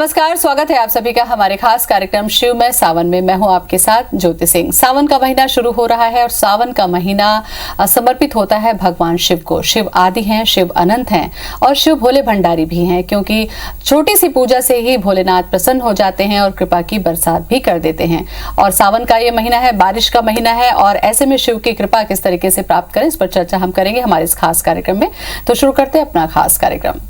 नमस्कार, स्वागत है आप सभी का हमारे खास कार्यक्रम शिव में सावन में। मैं हूं आपके साथ ज्योति सिंह। सावन का महीना शुरू हो रहा है और सावन का महीना समर्पित होता है भगवान शिव को। शिव आदि हैं, शिव अनंत हैं और शिव भोले भंडारी भी हैं, क्योंकि छोटी सी पूजा से ही भोलेनाथ प्रसन्न हो जाते हैं और कृपा की बरसात भी कर देते हैं। और सावन का ये महीना है, बारिश का महीना है, और ऐसे में शिव की कृपा किस तरीके से प्राप्त करें, इस पर चर्चा हम करेंगे हमारे इस खास कार्यक्रम में। तो शुरू करते हैं अपना खास कार्यक्रम।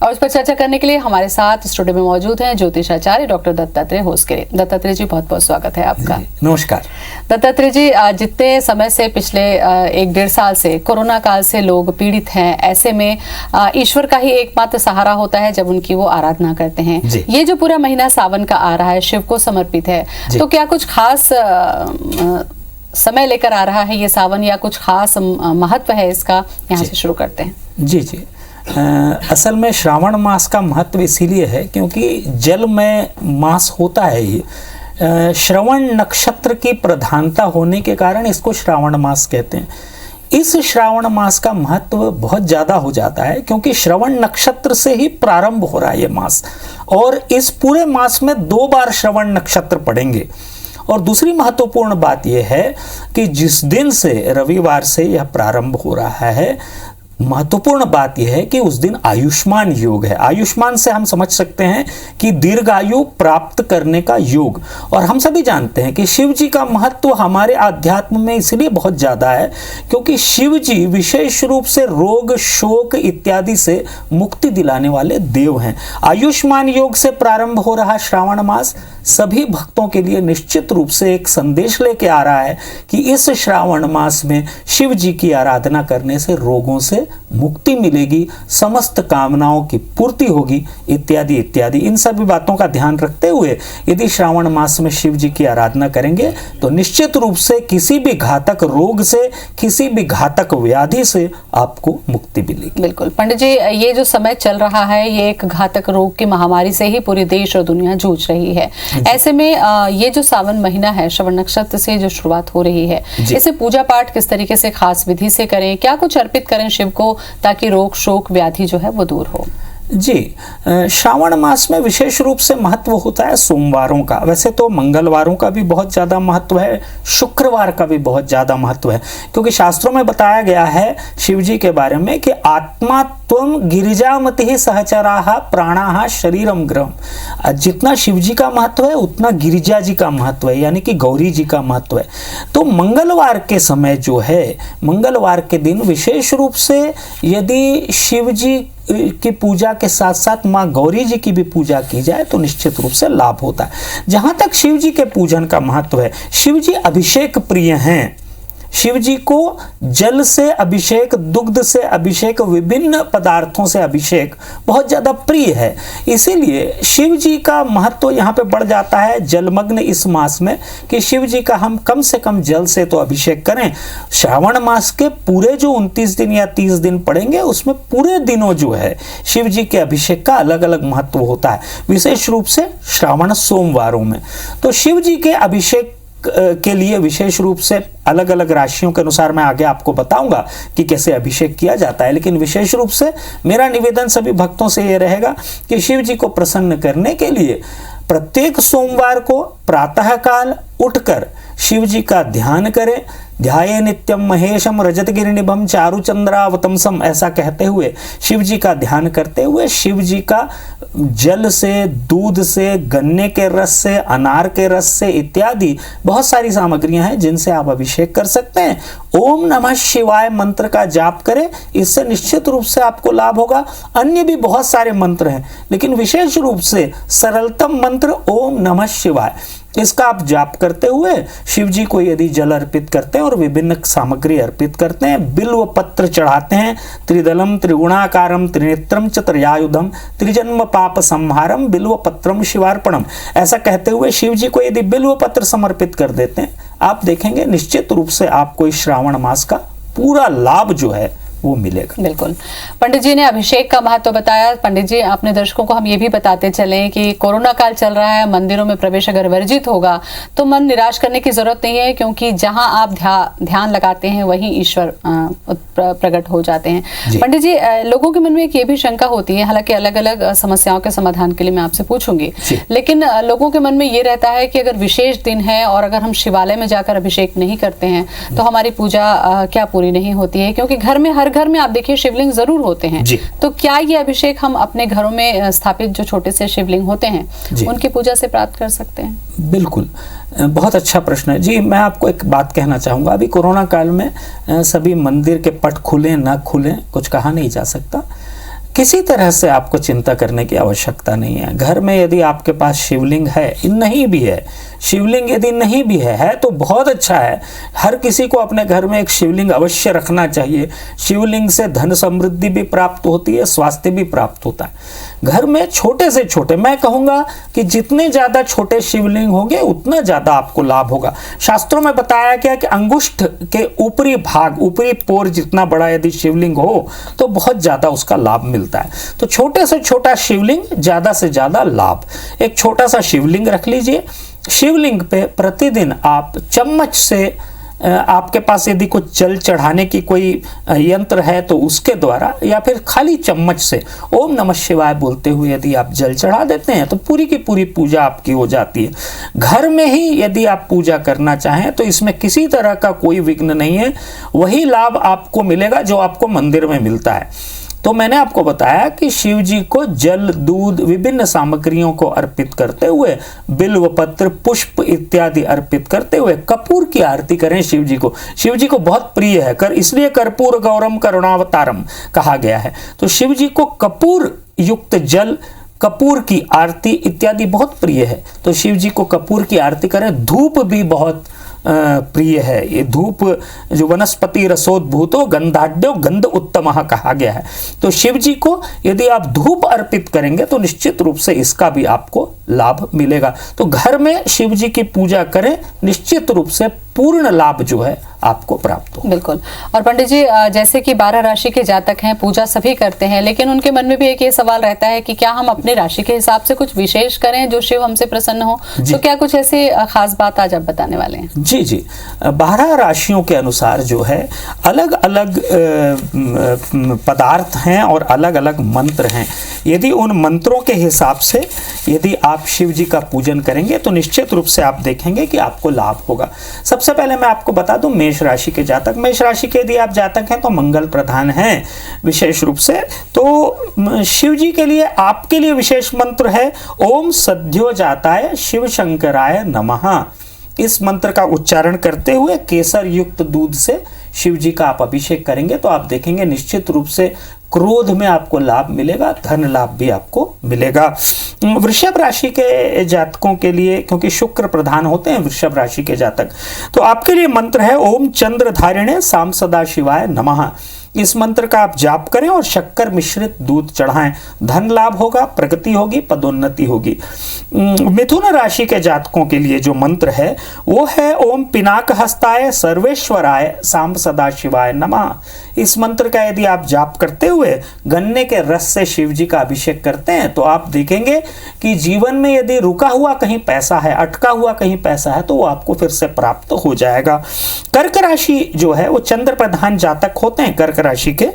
और इस पर चर्चा करने के लिए हमारे साथ स्टूडियो में मौजूद हैं ज्योतिषाचार्य डॉक्टर दत्तात्रेय होसकेरे। दत्तात्रेय जी, बहुत बहुत स्वागत है आपका। नमस्कार। दत्तात्रेय जी, जितने समय से पिछले 1-1.5 साल से कोरोना काल से लोग पीड़ित हैं, ऐसे में ईश्वर का ही एकमात्र सहारा होता है जब उनकी वो आराधना करते हैं। ये जो पूरा महीना सावन का आ रहा है, शिव को समर्पित है, तो क्या कुछ खास समय लेकर आ रहा है ये सावन, या कुछ खास महत्व है इसका? यहाँ से शुरू करते हैं। जी। असल में श्रावण मास का महत्व इसीलिए है क्योंकि जल में मास होता है ये। श्रवण नक्षत्र की प्रधानता होने के कारण इसको श्रावण मास कहते हैं। इस श्रावण मास का महत्व बहुत ज़्यादा हो जाता है क्योंकि श्रवण नक्षत्र से ही प्रारंभ हो रहा है ये मास, और इस पूरे मास में 2 बार श्रवण नक्षत्र पड़ेंगे। और दूसरी महत्वपूर्ण बात यह है कि जिस दिन से, रविवार से यह प्रारंभ हो रहा है, महत्वपूर्ण बात यह है कि उस दिन आयुष्मान योग है। आयुष्मान से हम समझ सकते हैं कि दीर्घायु प्राप्त करने का योग। और हम सभी जानते हैं कि शिव जी का महत्व हमारे आध्यात्म में इसलिए बहुत ज़्यादा है क्योंकि शिव जी विशेष रूप से रोग, शोक इत्यादि से मुक्ति दिलाने वाले देव हैं। आयुष्मान योग से प्रारंभ हो रहा श्रावण मास सभी भक्तों के लिए निश्चित रूप से एक संदेश लेके आ रहा है कि इस श्रावण मास में शिव जी की आराधना करने से रोगों से मुक्ति मिलेगी, समस्त कामनाओं की पूर्ति होगी, इत्यादि इत्यादि। इन सभी बातों का ध्यान रखते हुए यदि श्रावण मास में शिव जी की आराधना करेंगे तो निश्चित रूप से किसी भी घातक रोग से, किसी भी घातक व्याधि से आपको मुक्ति मिलेगी। बिल्कुल पंडित जी, ये जो समय चल रहा है ये एक घातक रोग की महामारी से ही पूरे देश और दुनिया जूझ रही है। ऐसे में ये जो सावन महीना है, श्रवण नक्षत्र से जो शुरुआत हो रही है, इसे पूजा पाठ किस तरीके से खास विधि से करें, क्या कुछ अर्पित करें शिव को ताकि रोग, शोक, व्याधि जो है वो दूर हो? जी, श्रावण मास में विशेष रूप से महत्व होता है सोमवारों का। वैसे तो मंगलवारों का भी बहुत ज़्यादा महत्व है, शुक्रवार का भी बहुत ज़्यादा महत्व है, क्योंकि शास्त्रों में बताया गया है शिव जी के बारे में कि आत्मा त्वम गिरिजामति सहचराहा प्राणाहा शरीरम ग्रहम। जितना शिव जी का महत्व है उतना गिरिजा जी का महत्व है, यानी कि गौरी जी का महत्व है। तो मंगलवार के समय जो है, मंगलवार के दिन विशेष रूप से यदि शिव जी की पूजा के साथ साथ माँ गौरी जी की भी पूजा की जाए तो निश्चित रूप से लाभ होता है। जहाँ तक शिव जी के पूजन का महत्व है, शिव जी अभिषेक प्रिय हैं। शिव जी को जल से अभिषेक, दुग्ध से अभिषेक, विभिन्न पदार्थों से अभिषेक बहुत ज़्यादा प्रिय है। इसीलिए शिव जी का महत्व यहाँ पे बढ़ जाता है जलमग्न इस मास में कि शिव जी का हम कम से कम जल से तो अभिषेक करें। श्रावण मास के पूरे जो 29 दिन या 30 दिन पड़ेंगे उसमें पूरे दिनों जो है शिव जी के अभिषेक का अलग अलग महत्व होता है, विशेष रूप से श्रावण सोमवारों में। तो शिव जी के अभिषेक के लिए विशेष रूप से अलग अलग राशियों के अनुसार मैं आगे आपको बताऊंगा कि कैसे अभिषेक किया जाता है, लेकिन विशेष रूप से मेरा निवेदन सभी भक्तों से यह रहेगा कि शिव जी को प्रसन्न करने के लिए प्रत्येक सोमवार को प्रातः काल उठकर शिव जी का ध्यान करें। ध्याये नित्यम महेशम रजतगिरिनिभम चारुचंद्रावतंसम, ऐसा कहते हुए शिव जी का ध्यान करते हुए शिव जी का जल से, दूध से, गन्ने के रस से, अनार के रस से इत्यादि बहुत सारी सामग्रियां हैं जिनसे आप अभिषेक कर सकते हैं। ओम नमः शिवाय मंत्र का जाप करें, इससे निश्चित रूप से आपको लाभ होगा। अन्य भी बहुत सारे मंत्र हैं, लेकिन विशेष रूप से सरलतम मंत्र ओम नमः शिवाय, इसका आप जाप करते हुए शिव जी को यदि जल अर्पित करते हैं और विभिन्न सामग्री अर्पित करते हैं, बिल्व पत्र चढ़ाते हैं, त्रिदलम त्रिगुणाकारम त्रिनेत्रम च त्रयायुधम त्रिजन्म पाप संहारम बिल्व पत्रम शिवार्पणम, ऐसा कहते हुए शिव जी को यदि बिल्व पत्र समर्पित कर देते हैं, आप देखेंगे निश्चित रूप से आपको इस श्रावण मास का पूरा लाभ जो है वो मिलेगा। बिल्कुल। पंडित जी ने अभिषेक का महत्व बताया। पंडित जी, अपने दर्शकों को हम ये भी बताते चलें कि कोरोना काल चल रहा है, मंदिरों में प्रवेश अगर वर्जित होगा तो मन निराश करने की जरूरत नहीं है, क्योंकि जहां आप ध्यान लगाते हैं वहीं ईश्वर प्रकट हो जाते हैं। पंडित जी, लोगों के मन में एक ये भी शंका होती है, हालांकि अलग अलग समस्याओं के समाधान के लिए मैं आपसे पूछूंगी, लेकिन लोगों के मन में ये रहता है कि अगर विशेष दिन है और अगर हम शिवालय में जाकर अभिषेक नहीं करते हैं तो हमारी पूजा क्या पूरी नहीं होती है? क्योंकि हर घर में आप देखिए शिवलिंग जरूर होते हैं, तो क्या ये अभिषेक हम अपने घरों में स्थापित जो छोटे से शिवलिंग होते हैं उनकी पूजा से प्राप्त कर सकते हैं? बिल्कुल, बहुत अच्छा प्रश्न है जी। मैं आपको एक बात कहना चाहूँगा, अभी कोरोना काल में सभी मंदिर के पट खुले ना खुले कुछ कहा नहीं जा सकता। किसी तरह से आपको चिंता करने की आवश्यकता नहीं है। घर में यदि आपके पास शिवलिंग है, नहीं भी है, शिवलिंग यदि नहीं भी है तो बहुत अच्छा है। हर किसी को अपने घर में एक शिवलिंग अवश्य रखना चाहिए। शिवलिंग से धन समृद्धि भी प्राप्त होती है, स्वास्थ्य भी प्राप्त होता है। घर में छोटे से छोटे, मैं कहूँगा कि जितने ज़्यादा छोटे शिवलिंग होंगे उतना ज़्यादा आपको लाभ होगा। शास्त्रों में बताया गया कि अंगुष्ठ के ऊपरी भाग, ऊपरी पोर जितना बड़ा यदि शिवलिंग हो तो बहुत ज़्यादा उसका लाभ मिलता है। तो छोटे से छोटा शिवलिंग, ज़्यादा से ज़्यादा लाभ। एक छोटा सा शिवलिंग रख लीजिए। शिवलिंग पे प्रतिदिन आप चम्मच से, आपके पास यदि कुछ जल चढ़ाने की कोई यंत्र है तो उसके द्वारा, या फिर खाली चम्मच से ओम नमः शिवाय बोलते हुए यदि आप जल चढ़ा देते हैं तो पूरी की पूरी पूजा आपकी हो जाती है। घर में ही यदि आप पूजा करना चाहें तो इसमें किसी तरह का कोई विघ्न नहीं है, वही लाभ आपको मिलेगा जो आपको मंदिर में मिलता है। तो मैंने आपको बताया कि शिव जी को जल, दूध, विभिन्न सामग्रियों को अर्पित करते हुए, बिल्व पत्र, पुष्प इत्यादि अर्पित करते हुए कपूर की आरती करें शिव जी को। शिव जी को बहुत प्रिय है इसलिए कर्पूर गौरम करुणावतारम कहा गया है। तो शिव जी को कपूर युक्त जल, कपूर की आरती इत्यादि बहुत प्रिय है, तो शिव जी को कपूर की आरती करें। धूप भी बहुत प्रिय है। ये धूप जो वनस्पति रसोद्भूतो गंधाढ्यो गंध उत्तमः कहा गया है। तो शिव जी को यदि आप धूप अर्पित करेंगे तो निश्चित रूप से इसका भी आपको लाभ मिलेगा। तो घर में शिव जी की पूजा करें, निश्चित रूप से पूर्ण लाभ जो है आपको प्राप्त हो। बिल्कुल। और पंडित जी, जैसे कि 12 राशि के जातक हैं, पूजा सभी करते हैं, लेकिन उनके मन में भी एक ये सवाल रहता है कि क्या हम अपने राशि के हिसाब से कुछ विशेष करें जो शिव हमसे प्रसन्न हो? तो क्या कुछ ऐसी खास बात आज आप बताने वाले हैं? जी जी, 12 राशियों के अनुसार जो है अलग अलग पदार्थ हैं और अलग अलग मंत्र हैं। यदि उन मंत्रों के हिसाब से यदि आप शिव जी का पूजन करेंगे तो निश्चित रूप से आप देखेंगे कि आपको लाभ होगा। सबसे पहले मैं आपको बता दूं, मेष राशि के जातक, मेष राशि के यदि आप जातक हैं तो मंगल प्रधान हैं विशेष रूप से। तो शिव जी के लिए, आपके लिए विशेष मंत्र है ओम सद्यो जाताय शिव शंकराय नमः। इस मंत्र का उच्चारण करते हुए केसर युक्त दूध से शिव जी का आप अभिषेक करेंगे तो आप देखेंगे निश्चित रूप से क्रोध में आपको लाभ मिलेगा, धन लाभ भी आपको मिलेगा। वृषभ राशि के जातकों के लिए, क्योंकि शुक्र प्रधान होते हैं वृषभ राशि के जातक, तो आपके लिए मंत्र है ओम चंद्रधारिणे साम सदा शिवाय नमः। इस मंत्र का आप जाप करें और शक्कर मिश्रित दूध चढ़ाएं, धन लाभ होगा, प्रगति होगी, पदोन्नति होगी। मिथुन राशि के जातकों के लिए जो मंत्र है वो है ओम पिनाक हस्ताय सर्वेश्वराय साम सदा शिवाय नमः। इस मंत्र का यदि आप जाप करते हुए गन्ने के रस से शिव जी का अभिषेक करते हैं तो आप देखेंगे कि जीवन में यदि रुका हुआ कहीं पैसा है, अटका हुआ कहीं पैसा है, तो वो आपको फिर से प्राप्त हो जाएगा। कर्क राशि जो है वो चंद्र प्रधान जातक होते हैं कर्क राशि के।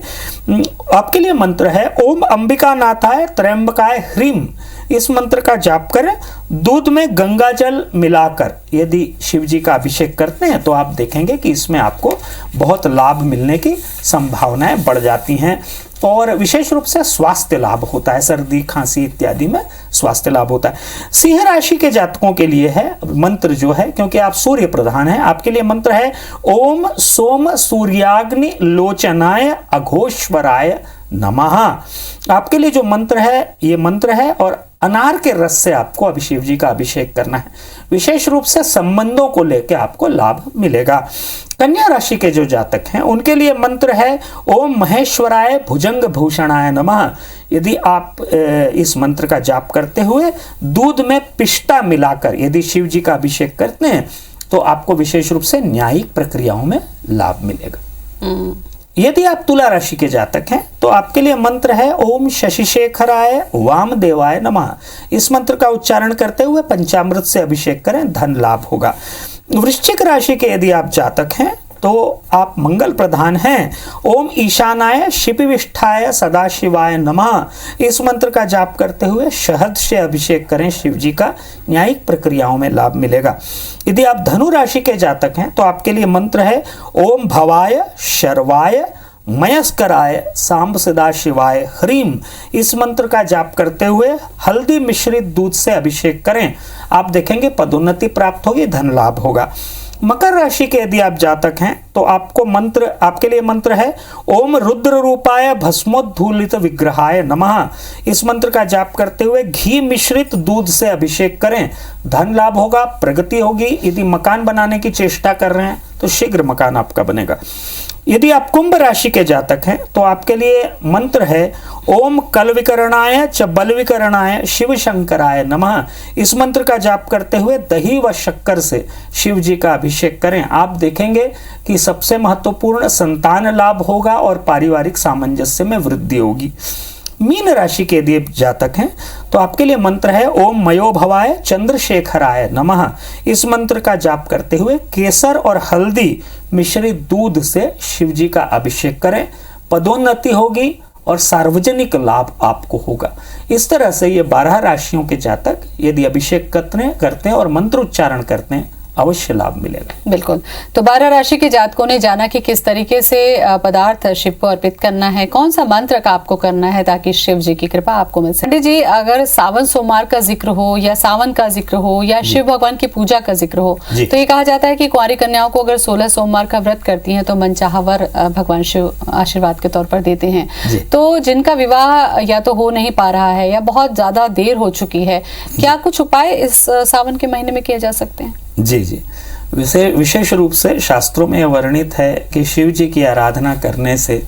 आपके लिए मंत्र है ओम अंबिका नाथाय त्र्यंबकाय ह्रीम। इस मंत्र का जाप करें, दूध में गंगा जल मिलाकर यदि शिव जी का अभिषेक करते हैं तो आप देखेंगे कि इसमें आपको बहुत लाभ मिलने की संभावनाएं बढ़ जाती हैं और विशेष रूप से स्वास्थ्य लाभ होता है, सर्दी खांसी इत्यादि में स्वास्थ्य लाभ होता है। सिंह राशि के जातकों के लिए है मंत्र जो है, क्योंकि आप सूर्य प्रधान हैं, आपके लिए मंत्र है ओम सोम सूर्याग्नि लोचनाय अघोश्वराय नमः। आपके लिए जो मंत्र है ये मंत्र है और अनार के रस से आपको शिव जी का अभिषेक करना है। विशेष रूप से संबंधों को लेकर आपको लाभ मिलेगा। कन्या राशि के जो जातक हैं उनके लिए मंत्र है ओम महेश्वराय भुजंग भूषणाय नमः। यदि आप इस मंत्र का जाप करते हुए दूध में पिष्टा मिलाकर यदि शिव जी का अभिषेक करते हैं तो आपको विशेष रूप से न्यायिक प्रक्रियाओं में लाभ मिलेगा। यदि आप तुला राशि के जातक हैं तो आपके लिए मंत्र है ओम शशिशेखराय वामदेवाय नमः। इस मंत्र का उच्चारण करते हुए पंचामृत से अभिषेक करें, धन लाभ होगा। वृश्चिक राशि के यदि आप जातक हैं तो आप मंगल प्रधान हैं। ओम ईशानाय शिपिविष्ठाय सदाशिवाय नमः। इस मंत्र का जाप करते हुए शहद से अभिषेक करें, शिव जी का न्यायिक प्रक्रियाओं में लाभ मिलेगा। यदि आप धनु राशि के जातक हैं तो आपके लिए मंत्र है ओम भवाय शर्वाय मयस्कराय सांब सदाशिवाय ह्रीम। इस मंत्र का जाप करते हुए हल्दी मिश्रित दूध से अभिषेक करें, आप देखेंगे पदोन्नति प्राप्त होगी, धन लाभ होगा। मकर राशि के यदि आप जातक हैं तो आपके लिए मंत्र है ओम रुद्र रूपाय भस्मोद्धूलित विग्रहाय नमः। इस मंत्र का जाप करते हुए घी मिश्रित दूध से अभिषेक करें, धन लाभ होगा, प्रगति होगी। यदि मकान बनाने की चेष्टा कर रहे हैं तो शीघ्र मकान आपका बनेगा। यदि आप कुंभ राशि के जातक हैं तो आपके लिए मंत्र है ओम कलविकरणाय च बलविकरणाय शिव शंकराय नमः। इस मंत्र का जाप करते हुए दही व शक्कर से शिव जी का अभिषेक करें, आप देखेंगे कि सबसे महत्वपूर्ण संतान लाभ होगा और पारिवारिक सामंजस्य में वृद्धि होगी। मीन राशि के यदि जातक हैं तो आपके लिए मंत्र है ओम मयोभवाय चंद्रशेखराय नमः। इस मंत्र का जाप करते हुए केसर और हल्दी मिश्रित दूध से शिव जी का अभिषेक करें, पदोन्नति होगी और सार्वजनिक लाभ आपको होगा। इस तरह से ये 12 राशियों के जातक यदि अभिषेक करते हैं और मंत्र उच्चारण करते हैं अवश्य लाभ मिलेगा। बिल्कुल। तो 12 राशि के जातकों ने जाना कि किस तरीके से पदार्थ शिव को अर्पित करना है, कौन सा मंत्र का आपको करना है ताकि शिव जी की कृपा आपको मिल सके। पंडित जी, अगर सावन सोमवार का जिक्र हो या सावन का जिक्र हो या शिव भगवान की पूजा का जिक्र हो तो ये कहा जाता है कि कुंवारी कन्याओं को अगर 16 सोमवार का व्रत करती हैं तो मनचाहा वर भगवान शिव आशीर्वाद के तौर पर देते हैं। तो जिनका विवाह या तो हो नहीं पा रहा है या बहुत ज्यादा देर हो चुकी है, क्या कुछ उपाय इस सावन के महीने में किए जा सकते हैं? जी, विशेष रूप से शास्त्रों में यह वर्णित है कि शिव जी की आराधना करने से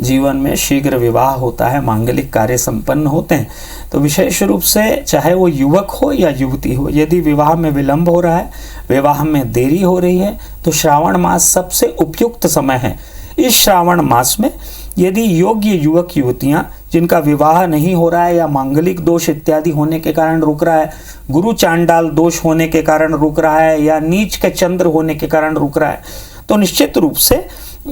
जीवन में शीघ्र विवाह होता है, मांगलिक कार्य संपन्न होते हैं। तो विशेष रूप से चाहे वो युवक हो या युवती हो, यदि विवाह में विलंब हो रहा है, विवाह में देरी हो रही है, तो श्रावण मास सबसे उपयुक्त समय है। इस श्रावण मास में यदि योग्य युवक युवतियां जिनका विवाह नहीं हो रहा है या मांगलिक दोष इत्यादि होने के कारण रुक रहा है, गुरु चांडाल दोष होने के कारण रुक रहा है या नीच के चंद्र होने के कारण रुक रहा है, तो निश्चित रूप से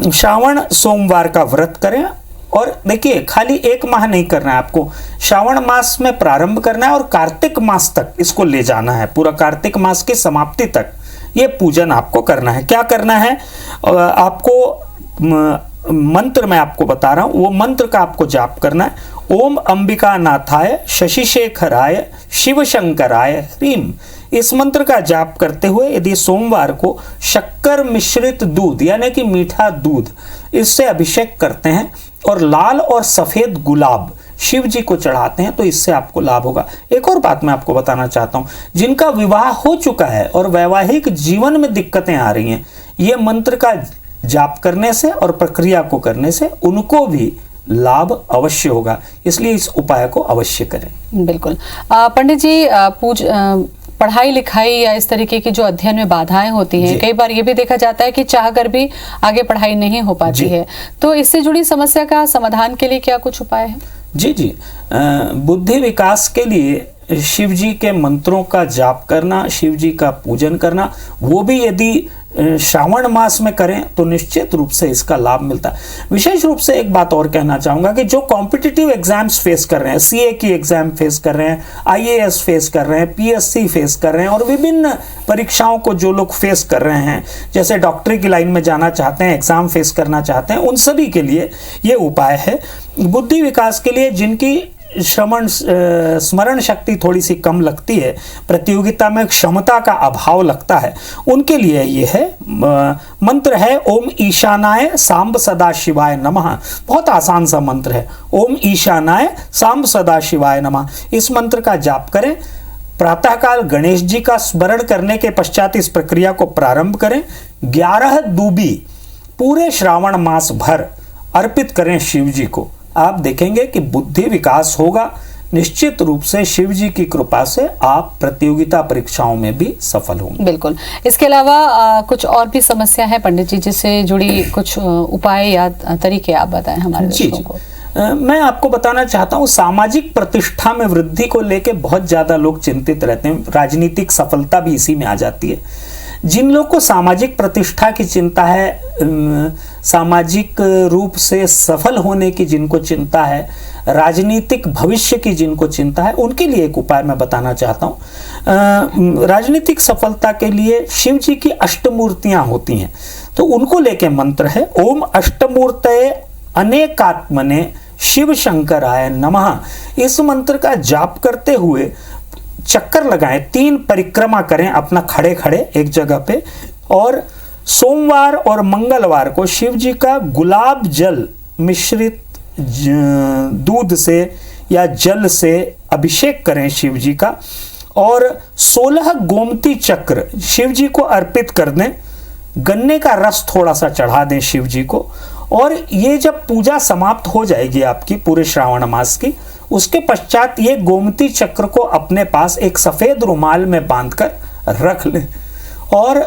श्रावण सोमवार का व्रत करें। और देखिए, खाली 1 माह नहीं करना है आपको, श्रावण मास में प्रारंभ करना है और कार्तिक मास तक इसको ले जाना है, पूरा कार्तिक मास की समाप्ति तक ये पूजन आपको करना है। क्या करना है आपको मंत्र मैं आपको बता रहा हूं, वो मंत्र का आपको जाप करना है ओम अंबिका नाथाय शशिशेखराय शिव शंकराय ह्रीम। इस मंत्र का जाप करते हुए यदि सोमवार को शक्कर मिश्रित दूध यानी कि मीठा दूध इससे अभिषेक करते हैं और लाल और सफेद गुलाब शिव जी को चढ़ाते हैं तो इससे आपको लाभ होगा। एक और बात मैं आपको बताना चाहता हूं, जिनका विवाह हो चुका है और वैवाहिक जीवन में दिक्कतें आ रही हैं, ये मंत्र का जाप करने से और प्रक्रिया को करने से उनको भी लाभ अवश्य होगा, इसलिए इस उपाय को अवश्य करें। बिल्कुल। पंडित जी, पढ़ाई लिखाई या इस तरीके की जो अध्ययन में बाधाएं होती हैं, कई बार ये भी देखा जाता है कि चाहकर भी आगे पढ़ाई नहीं हो पाती है, तो इससे जुड़ी समस्या का समाधान के लिए क्या कुछ उपाय है? जी, बुद्धि विकास के लिए शिव जी के मंत्रों का जाप करना, शिव जी का पूजन करना, वो भी यदि श्रावण मास में करें तो निश्चित रूप से इसका लाभ मिलता है। विशेष रूप से एक बात और कहना चाहूंगा कि जो कॉम्पिटिटिव एग्जाम्स फेस कर रहे हैं, सीए की एग्जाम फेस कर रहे हैं, आईएएस फेस कर रहे हैं, पीएससी फेस कर रहे हैं और विभिन्न परीक्षाओं को जो लोग फेस कर रहे हैं, जैसे डॉक्टरी की लाइन में जाना चाहते हैं, एग्जाम फेस करना चाहते हैं, उन सभी के लिए ये उपाय है। बुद्धि विकास के लिए जिनकी स्मरण शक्ति थोड़ी सी कम लगती है, प्रतियोगिता में क्षमता का अभाव लगता है, उनके लिए ये है मंत्र है ओम ईशानाय सांब सदाशिवाय नमः। बहुत आसान सा मंत्र है, ओम ईशानाय सांब सदाशिवाय नमः। इस मंत्र का जाप करें, प्रातःकाल गणेश जी का स्मरण करने के पश्चात इस प्रक्रिया को प्रारंभ करें। 11 दूबी पूरे श्रावण मास भर अर्पित करें शिव जी को, आप देखेंगे कि बुद्धि विकास होगा, निश्चित रूप से शिव जी की कृपा से आप प्रतियोगिता परीक्षाओं में भी सफल होंगे। बिल्कुल। इसके अलावा कुछ और भी समस्या है पंडित जी, जिससे जुड़ी कुछ उपाय या तरीके आप बताएं हमारे दर्शकों को। मैं आपको बताना चाहता हूँ, सामाजिक प्रतिष्ठा में वृद्धि को लेकर बहुत ज्यादा लोग चिंतित रहते हैं। राजनीतिक सफलता भी इसी में आ जाती है। जिन लोगों को सामाजिक प्रतिष्ठा की चिंता है, सामाजिक रूप से सफल होने की जिनको चिंता है, राजनीतिक भविष्य की जिनको चिंता है, उनके लिए एक उपाय मैं बताना चाहता हूँ। राजनीतिक सफलता के लिए शिव जी की अष्टमूर्तियां होती हैं, तो उनको लेके मंत्र है, ओम अष्टमूर्तये अनेकात्मने शिव शंकराय नमः। इस मंत्र का जाप करते हुए चक्कर लगाएं, 3 परिक्रमा करें अपना खड़े खड़े एक जगह पे, और सोमवार और मंगलवार को शिव जी का गुलाब जल मिश्रित दूध से या जल से अभिषेक करें शिव जी का, और 16 गोमती चक्र शिव जी को अर्पित कर दें। गन्ने का रस थोड़ा सा चढ़ा दें शिव जी को, और ये जब पूजा समाप्त हो जाएगी आपकी पूरे श्रावण मास की, उसके पश्चात ये गोमती चक्र को अपने पास एक सफेद रुमाल में बांधकर रख लें, और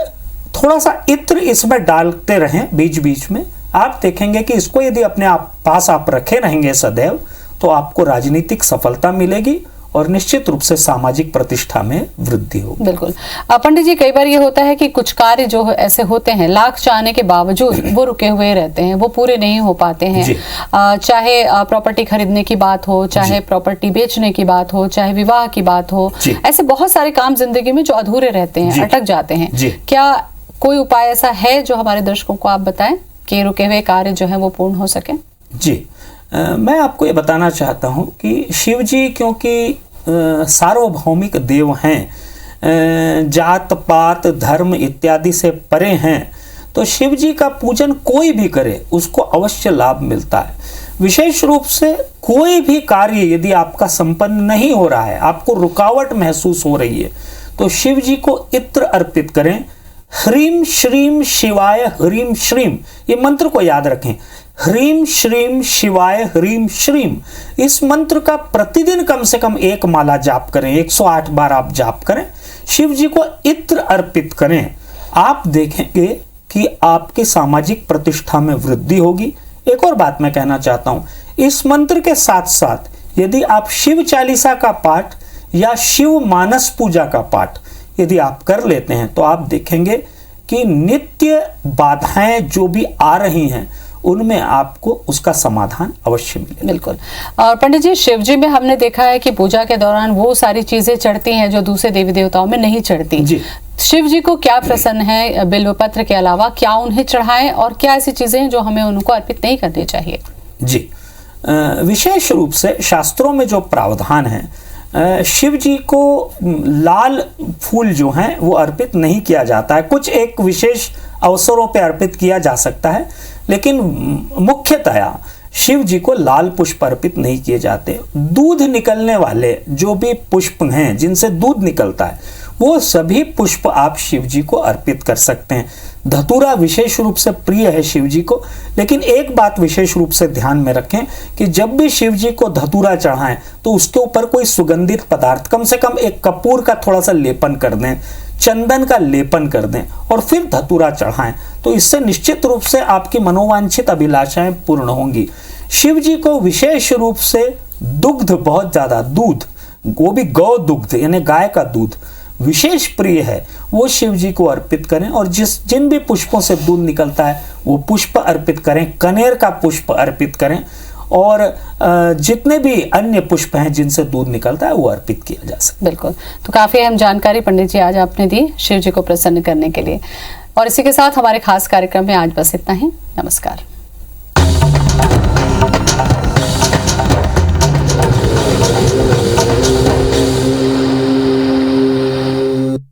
थोड़ा सा इत्र इसमें डालते रहें बीच बीच में। आप देखेंगे कि इसको यदि अपने पास आप रखे रहेंगे सदैव, तो आपको राजनीतिक सफलता मिलेगी और निश्चित रूप से सामाजिक प्रतिष्ठा में वृद्धि होगी। बिल्कुल। पंडित जी, कई बार ये होता है कि कुछ कार्य जो ऐसे होते हैं, लाख चाहने के बावजूद वो रुके हुए रहते हैं, वो पूरे नहीं हो पाते हैं। चाहे प्रॉपर्टी खरीदने की बात हो, चाहे प्रॉपर्टी बेचने की बात हो, चाहे विवाह की बात हो, ऐसे बहुत सारे काम जिंदगी में जो अधूरे रहते हैं, अटक जाते हैं। क्या कोई उपाय ऐसा है जो हमारे दर्शकों को आप बताएं कि रुके हुए कार्य जो है वो पूर्ण हो सके? जी, मैं आपको ये बताना चाहता हूँ कि शिव जी क्योंकि सार्वभौमिक देव हैं, जात पात धर्म इत्यादि से परे हैं, तो शिव जी का पूजन कोई भी करे उसको अवश्य लाभ मिलता है। विशेष रूप से कोई भी कार्य यदि आपका संपन्न नहीं हो रहा है, आपको रुकावट महसूस हो रही है, तो शिव जी को इत्र अर्पित करें। ह्रीम श्रीम शिवाय ह्रीम श्रीम, ये मंत्र को याद रखें। ह्रीम श्रीम शिवाय ह्रीम श्रीम, इस मंत्र का प्रतिदिन कम से कम 1 माला जाप करें, 108 बार आप जाप करें, शिव जी को इत्र अर्पित करें। आप देखेंगे कि आपकी सामाजिक प्रतिष्ठा में वृद्धि होगी। एक और बात मैं कहना चाहता हूं, इस मंत्र के साथ साथ यदि आप शिव चालीसा का पाठ या शिव मानस पूजा का पाठ यदि आप कर लेते हैं, तो आप देखेंगे कि नित्य बाधाएं जो भी आ रही हैं उनमें आपको उसका समाधान अवश्य मिलेगा। बिल्कुल। और पंडित जी, शिव जी में हमने देखा है कि पूजा के दौरान वो सारी चीजें चढ़ती हैं जो दूसरे देवी देवताओं में नहीं चढ़ती। जी। शिव जी को क्या प्रसन्न है बिल्वपत्र के अलावा, क्या उन्हें चढ़ाएं, और क्या ऐसी चीजें हैं जो हमें उनको अर्पित नहीं करनी चाहिए? जी, विशेष रूप से शास्त्रों में जो प्रावधान है, शिव जी को लाल फूल जो हैं वो अर्पित नहीं किया जाता है। कुछ एक विशेष अवसरों पे अर्पित किया जा सकता है, लेकिन मुख्यतया शिव जी को लाल पुष्प अर्पित नहीं किए जाते। दूध निकलने वाले जो भी पुष्प हैं, जिनसे दूध निकलता है, वो सभी पुष्प आप शिव जी को अर्पित कर सकते हैं। धतूरा विशेष रूप से प्रिय है शिव जी को, लेकिन एक बात विशेष रूप से ध्यान में रखें कि जब भी शिव जी को धतूरा चढ़ाएं तो उसके ऊपर कोई सुगंधित पदार्थ, कम से कम एक कपूर का थोड़ा सा लेपन कर दें, चंदन का लेपन कर दें और फिर धतूरा चढ़ाएं, तो इससे निश्चित रूप से आपकी मनोवांछित अभिलाषाएं पूर्ण होंगी। शिव जी को विशेष रूप से दुग्ध, बहुत ज्यादा दूध, वो भी गौ दुग्ध यानी गाय का दूध विशेष प्रिय है, वो शिव जी को अर्पित करें। और जिन भी पुष्पों से दूध निकलता है वो पुष्प अर्पित करें, कनेर का पुष्प अर्पित करें, और जितने भी अन्य पुष्प हैं जिनसे दूध निकलता है वो अर्पित किया जा सकता है। बिल्कुल। तो काफी अहम जानकारी पंडित जी आज आपने दी शिव जी को प्रसन्न करने के लिए, और इसी के साथ हमारे खास कार्यक्रम में आज बस इतना ही। नमस्कार।